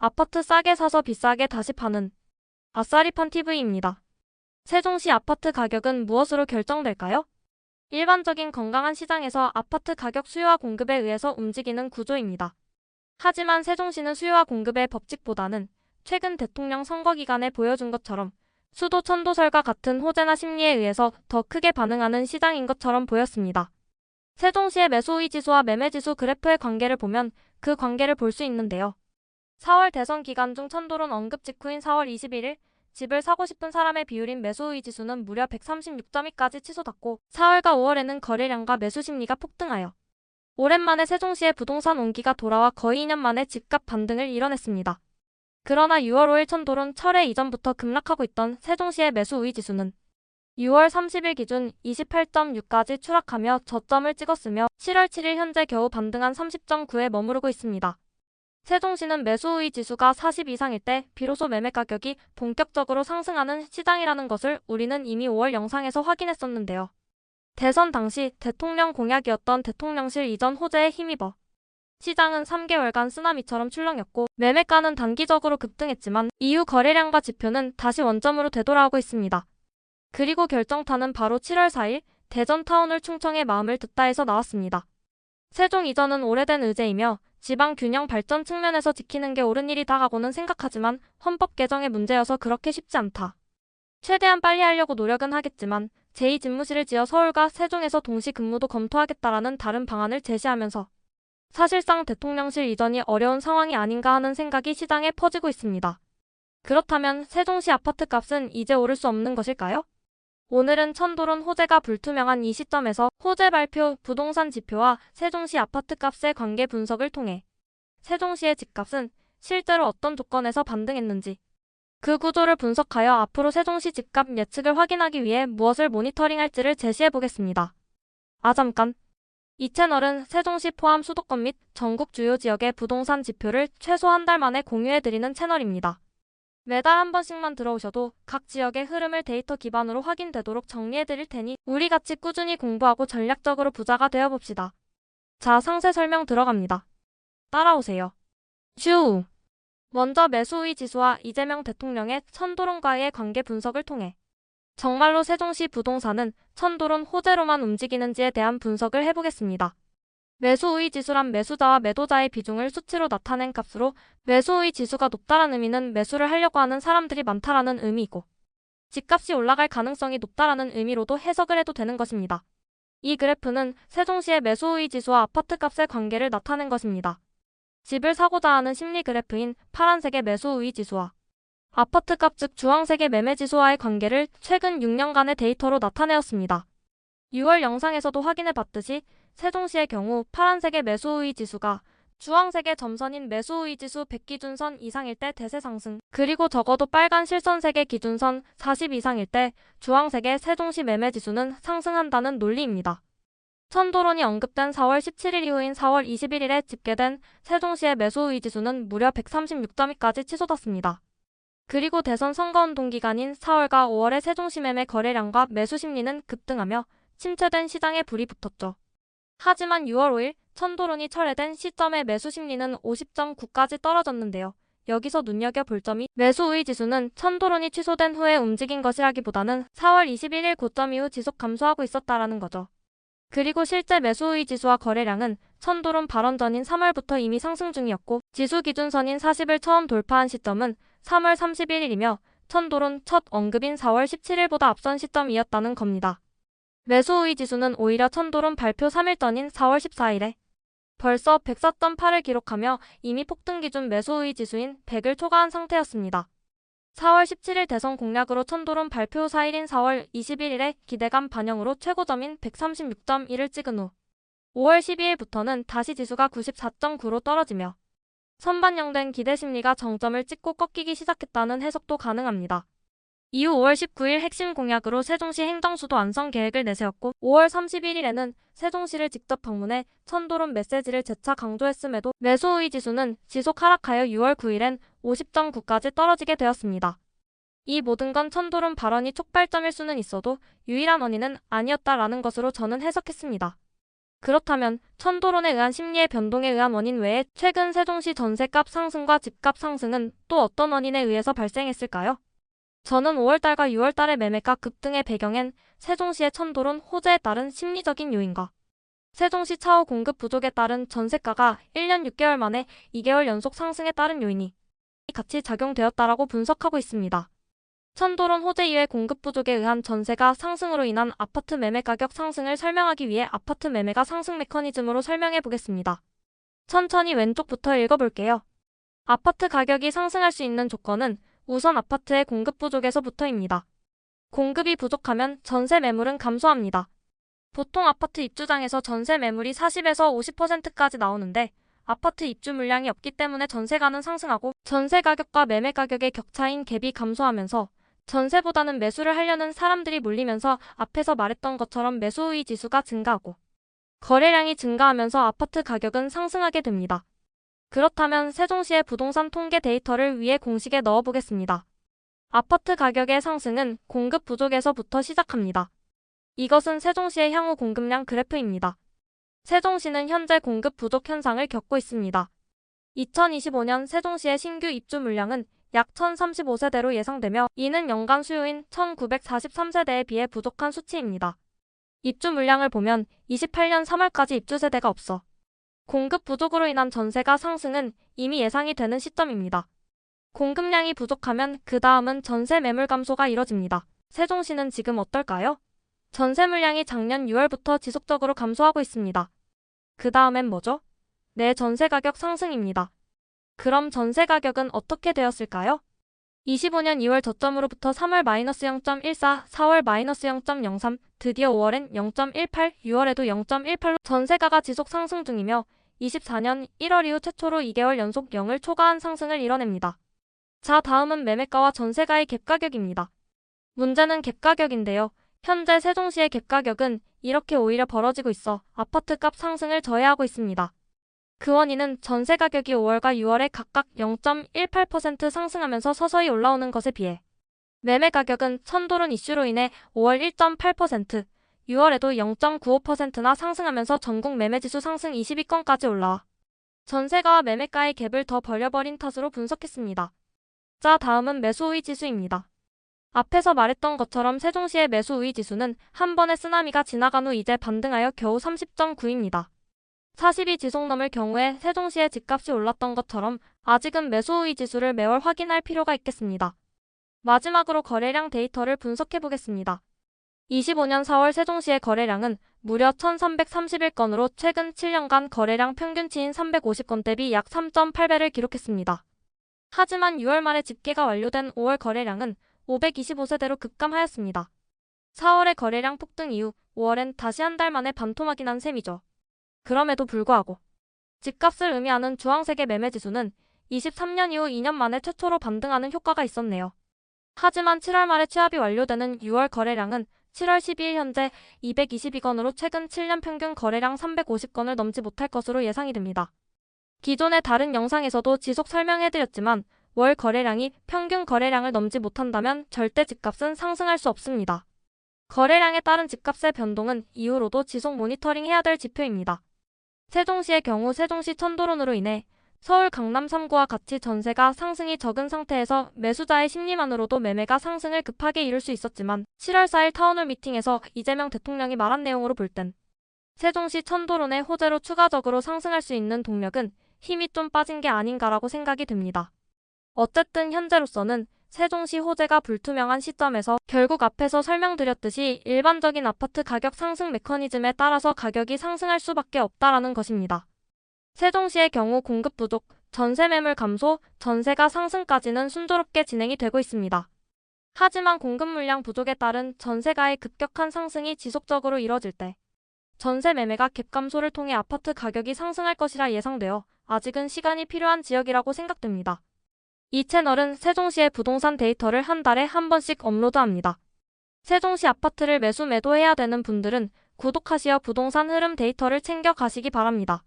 아파트 싸게 사서 비싸게 다시 파는 아싸리판 TV입니다. 세종시 아파트 가격은 무엇으로 결정될까요? 일반적인 건강한 시장에서 아파트 가격 수요와 공급에 의해서 움직이는 구조입니다. 하지만 세종시는 수요와 공급의 법칙보다는 최근 대통령 선거 기간에 보여준 것처럼 수도 천도설과 같은 호재나 심리에 의해서 더 크게 반응하는 시장인 것처럼 보였습니다. 세종시의 매수우위 지수와 매매지수 그래프의 관계를 보면 그 관계를 볼 수 있는데요. 4월 대선 기간 중 천도론 언급 직후인 4월 21일 집을 사고 싶은 사람의 비율인 매수우위 지수는 무려 136.2까지 치솟았고 4월과 5월에는 거래량과 매수 심리가 폭등하여 오랜만에 세종시의 부동산 온기가 돌아와 거의 2년 만에 집값 반등을 이뤄냈습니다. 그러나 6월 5일 천도론 철회 이전부터 급락하고 있던 세종시의 매수우위 지수는 6월 30일 기준 28.6까지 추락하며 저점을 찍었으며 7월 7일 현재 겨우 반등한 30.9에 머무르고 있습니다. 세종시는 매수우위 지수가 40 이상일 때 비로소 매매 가격이 본격적으로 상승하는 시장이라는 것을 우리는 이미 5월 영상에서 확인했었는데요. 대선 당시 대통령 공약이었던 대통령실 이전 호재에 힘입어 시장은 3개월간 쓰나미처럼 출렁였고 매매가는 단기적으로 급등했지만 이후 거래량과 지표는 다시 원점으로 되돌아오고 있습니다. 그리고 결정타는 바로 7월 4일 대전 타운홀 충청의 마음을 듣다에서 나왔습니다. 세종 이전은 오래된 의제이며 지방 균형 발전 측면에서 지키는 게 옳은 일이다라고는 생각하지만 헌법 개정의 문제여서 그렇게 쉽지 않다. 최대한 빨리 하려고 노력은 하겠지만 제2집무실을 지어 서울과 세종에서 동시 근무도 검토하겠다라는 다른 방안을 제시하면서 사실상 대통령실 이전이 어려운 상황이 아닌가 하는 생각이 시장에 퍼지고 있습니다. 그렇다면 세종시 아파트 값은 이제 오를 수 없는 것일까요? 오늘은 천도론 호재가 불투명한 이 시점에서 호재 발표, 부동산 지표와 세종시 아파트 값의 관계 분석을 통해 세종시의 집값은 실제로 어떤 조건에서 반등했는지 그 구조를 분석하여 앞으로 세종시 집값 예측을 확인하기 위해 무엇을 모니터링할지를 제시해보겠습니다. 잠깐! 이 채널은 세종시 포함 수도권 및 전국 주요 지역의 부동산 지표를 최소 한 달 만에 공유해드리는 채널입니다. 매달 한 번씩만 들어오셔도 각 지역의 흐름을 데이터 기반으로 확인되도록 정리해드릴 테니 우리 같이 꾸준히 공부하고 전략적으로 부자가 되어봅시다. 자, 상세 설명 들어갑니다. 따라오세요. 슈! 먼저 매수우위 지수와 이재명 대통령의 천도론과의 관계 분석을 통해 정말로 세종시 부동산은 천도론 호재로만 움직이는지에 대한 분석을 해보겠습니다. 매수우위 지수란 매수자와 매도자의 비중을 수치로 나타낸 값으로 매수우위 지수가 높다는 의미는 매수를 하려고 하는 사람들이 많다라는 의미이고 집값이 올라갈 가능성이 높다라는 의미로도 해석을 해도 되는 것입니다. 이 그래프는 세종시의 매수우위 지수와 아파트값의 관계를 나타낸 것입니다. 집을 사고자 하는 심리 그래프인 파란색의 매수우위 지수와 아파트값 즉 주황색의 매매지수와의 관계를 최근 6년간의 데이터로 나타내었습니다. 6월 영상에서도 확인해봤듯이 세종시의 경우 파란색의 매수우위 지수가 주황색의 점선인 매수우위 지수 100 기준선 이상일 때 대세 상승, 그리고 적어도 빨간 실선색의 기준선 40 이상일 때 주황색의 세종시 매매지수는 상승한다는 논리입니다. 천도론이 언급된 4월 17일 이후인 4월 21일에 집계된 세종시의 매수우위 지수는 무려 136.2까지 치솟았습니다. 그리고 대선 선거운동 기간인 4월과 5월의 세종시 매매 거래량과 매수 심리는 급등하며 침체된 시장에 불이 붙었죠. 하지만 6월 5일 천도론이 철회된 시점의 매수 심리는 50.9까지 떨어졌는데요. 여기서 눈여겨볼 점이 매수우위 지수는 천도론이 취소된 후에 움직인 것이라기보다는 4월 21일 고점 이후 지속 감소하고 있었다라는 거죠. 그리고 실제 매수우위 지수와 거래량은 천도론 발언 전인 3월부터 이미 상승 중이었고 지수 기준선인 40을 처음 돌파한 시점은 3월 31일이며 천도론 첫 언급인 4월 17일보다 앞선 시점이었다는 겁니다. 매수우위 지수는 오히려 천도론 발표 3일 전인 4월 14일에 벌써 104.8을 기록하며 이미 폭등 기준 매수우위 지수인 100을 초과한 상태였습니다. 4월 17일 대선 공약으로 천도론 발표 후 4일인 4월 21일에 기대감 반영으로 최고점인 136.1을 찍은 후 5월 12일부터는 다시 지수가 94.9로 떨어지며 선반영된 기대 심리가 정점을 찍고 꺾이기 시작했다는 해석도 가능합니다. 이후 5월 19일 핵심 공약으로 세종시 행정수도 완성 계획을 내세웠고 5월 31일에는 세종시를 직접 방문해 천도론 메시지를 재차 강조했음에도 매수우위 지수는 지속 하락하여 6월 9일엔 50.9까지 떨어지게 되었습니다. 이 모든 건 천도론 발언이 촉발점일 수는 있어도 유일한 원인은 아니었다라는 것으로 저는 해석했습니다. 그렇다면 천도론에 의한 심리의 변동에 의한 원인 외에 최근 세종시 전세값 상승과 집값 상승은 또 어떤 원인에 의해서 발생했을까요? 저는 5월달과 6월달의 매매가 급등의 배경엔 세종시의 천도론 호재에 따른 심리적인 요인과 세종시 차후 공급 부족에 따른 전세가가 1년 6개월 만에 2개월 연속 상승에 따른 요인이 같이 작용되었다라고 분석하고 있습니다. 천도론 호재 이외 공급 부족에 의한 전세가 상승으로 인한 아파트 매매 가격 상승을 설명하기 위해 아파트 매매가 상승 메커니즘으로 설명해 보겠습니다. 천천히 왼쪽부터 읽어볼게요. 아파트 가격이 상승할 수 있는 조건은 우선 아파트의 공급 부족에서부터입니다. 공급이 부족하면 전세 매물은 감소합니다. 보통 아파트 입주장에서 전세 매물이 40에서 50%까지 나오는데 아파트 입주 물량이 없기 때문에 전세가는 상승하고 전세 가격과 매매 가격의 격차인 갭이 감소하면서 전세보다는 매수를 하려는 사람들이 몰리면서 앞에서 말했던 것처럼 매수 우위 지수가 증가하고 거래량이 증가하면서 아파트 가격은 상승하게 됩니다. 그렇다면 세종시의 부동산 통계 데이터를 위에 공식에 넣어보겠습니다. 아파트 가격의 상승은 공급 부족에서부터 시작합니다. 이것은 세종시의 향후 공급량 그래프입니다. 세종시는 현재 공급 부족 현상을 겪고 있습니다. 2025년 세종시의 신규 입주 물량은 약 1035세대로 예상되며 이는 연간 수요인 1943세대에 비해 부족한 수치입니다. 입주 물량을 보면 28년 3월까지 입주 세대가 없어 공급 부족으로 인한 전세가 상승은 이미 예상이 되는 시점입니다. 공급량이 부족하면 그 다음은 전세 매물 감소가 이뤄집니다. 세종시는 지금 어떨까요? 전세 물량이 작년 6월부터 지속적으로 감소하고 있습니다. 그 다음엔 뭐죠? 네, 전세 가격 상승입니다. 그럼 전세 가격은 어떻게 되었을까요? 25년 2월 저점으로부터 3월 -0.14, 4월 -0.03, 드디어 5월엔 0.18, 6월에도 0.18로 전세가가 지속 상승 중이며 24년 1월 이후 최초로 2개월 연속 0을 초과한 상승을 이뤄냅니다. 자, 다음은 매매가와 전세가의 갭 가격입니다. 문제는 갭 가격인데요. 현재 세종시의 갭 가격은 이렇게 오히려 벌어지고 있어 아파트값 상승을 저해하고 있습니다. 그 원인은 전세 가격이 5월과 6월에 각각 0.18% 상승하면서 서서히 올라오는 것에 비해 매매 가격은 천도론 이슈로 인해 5월 1.8%, 6월에도 0.95%나 상승하면서 전국 매매지수 상승 22건까지 올라와 전세가와 매매가의 갭을 더 벌려버린 탓으로 분석했습니다. 자, 다음은 매수 우위 지수입니다. 앞에서 말했던 것처럼 세종시의 매수 우위 지수는 한 번의 쓰나미가 지나간 후 이제 반등하여 겨우 30.9입니다. 40이 지속 넘을 경우에 세종시의 집값이 올랐던 것처럼 아직은 매수 우위 지수를 매월 확인할 필요가 있겠습니다. 마지막으로 거래량 데이터를 분석해 보겠습니다. 25년 4월 세종시의 거래량은 무려 1331건으로 최근 7년간 거래량 평균치인 350건 대비 약 3.8배를 기록했습니다. 하지만 6월 말에 집계가 완료된 5월 거래량은 525세대로 급감하였습니다. 4월의 거래량 폭등 이후 5월엔 다시 한 달 만에 반토막이 난 셈이죠. 그럼에도 불구하고 집값을 의미하는 주황색의 매매지수는 23년 이후 2년 만에 최초로 반등하는 효과가 있었네요. 하지만 7월 말에 취합이 완료되는 6월 거래량은 7월 12일 현재 222건으로 최근 7년 평균 거래량 350건을 넘지 못할 것으로 예상이 됩니다. 기존의 다른 영상에서도 지속 설명해드렸지만 월 거래량이 평균 거래량을 넘지 못한다면 절대 집값은 상승할 수 없습니다. 거래량에 따른 집값의 변동은 이후로도 지속 모니터링해야 될 지표입니다. 세종시의 경우 세종시 천도론으로 인해 서울 강남 3구와 같이 전세가 상승이 적은 상태에서 매수자의 심리만으로도 매매가 상승을 급하게 이룰 수 있었지만 7월 4일 타운홀 미팅에서 이재명 대통령이 말한 내용으로 볼 땐 세종시 천도론의 호재로 추가적으로 상승할 수 있는 동력은 힘이 좀 빠진 게 아닌가라고 생각이 듭니다. 어쨌든 현재로서는 세종시 호재가 불투명한 시점에서 결국 앞에서 설명드렸듯이 일반적인 아파트 가격 상승 메커니즘에 따라서 가격이 상승할 수밖에 없다라는 것입니다. 세종시의 경우 공급 부족, 전세 매물 감소, 전세가 상승까지는 순조롭게 진행이 되고 있습니다. 하지만 공급 물량 부족에 따른 전세가의 급격한 상승이 지속적으로 이뤄질 때 전세 매매가 갭 감소를 통해 아파트 가격이 상승할 것이라 예상되어 아직은 시간이 필요한 지역이라고 생각됩니다. 이 채널은 세종시의 부동산 데이터를 한 달에 한 번씩 업로드합니다. 세종시 아파트를 매수 매도해야 되는 분들은 구독하시어 부동산 흐름 데이터를 챙겨 가시기 바랍니다.